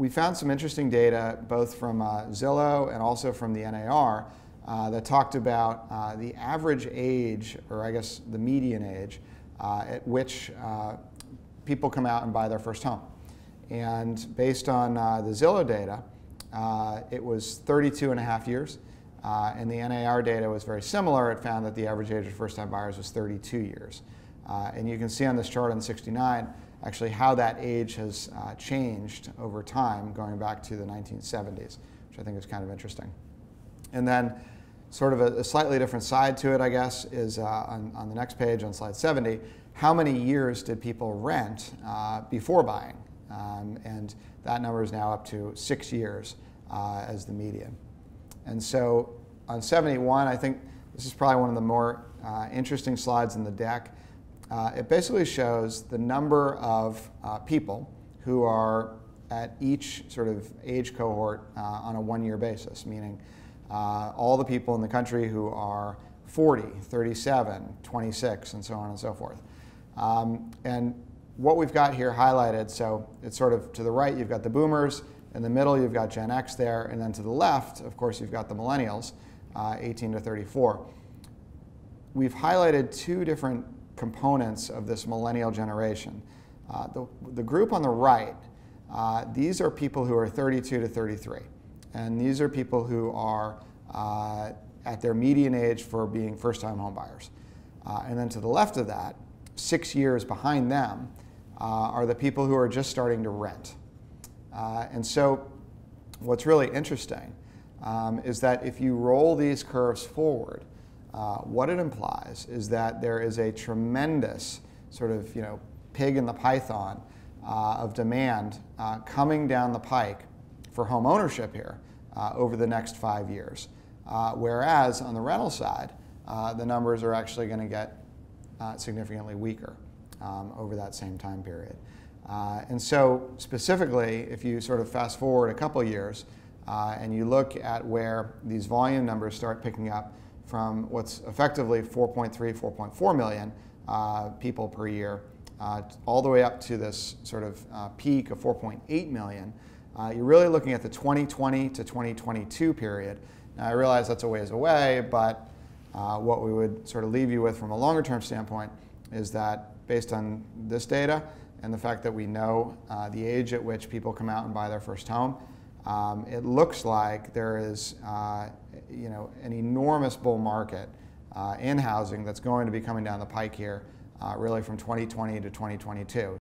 we found some interesting data both from Zillow and also from the NAR that talked about the average age, or I guess the median age, at which people come out and buy their first home. And based on the Zillow data, it was 32 and a half years. And the NAR data was very similar. It found that the average age of first-time buyers was 32 years. And you can see on this chart on 69 actually how that age has changed over time, going back to the 1970s, which I think is kind of interesting. And then sort of a slightly different side to it, I guess, is on the next page on slide 70, how many years did people rent before buying? And that number is now up to 6 years as the median. And so on 71, I think this is probably one of the more interesting slides in the deck. It basically shows the number of people who are at each sort of age cohort on a one-year basis, meaning all the people in the country who are 40, 37, 26, and so on and so forth. And what we've got here highlighted, so it's sort of to the right, you've got the boomers, in the middle, you've got Gen X there, and then to the left, of course, you've got the millennials, 18 to 34. We've highlighted two different components of this millennial generation. The group on the right, these are people who are 32 to 33, and these are people who are at their median age for being first-time home buyers. And then to the left of that, 6 years behind them, are the people who are just starting to rent. And so what's really interesting is that if you roll these curves forward, what it implies is that there is a tremendous sort of pig in the python of demand coming down the pike for home ownership here over the next 5 years. Whereas on the rental side, the numbers are actually going to get significantly weaker over that same time period. And so specifically, if you sort of fast forward a couple years and you look at where these volume numbers start picking up from what's effectively 4.3, 4.4 million people per year, all the way up to this sort of peak of 4.8 million, you're really looking at the 2020 to 2022 period. Now I realize that's a ways away, but what we would sort of leave you with from a longer term standpoint is that based on this data, and the fact that we know the age at which people come out and buy their first home, it looks like there is an enormous bull market in housing that's going to be coming down the pike here, really from 2020 to 2022.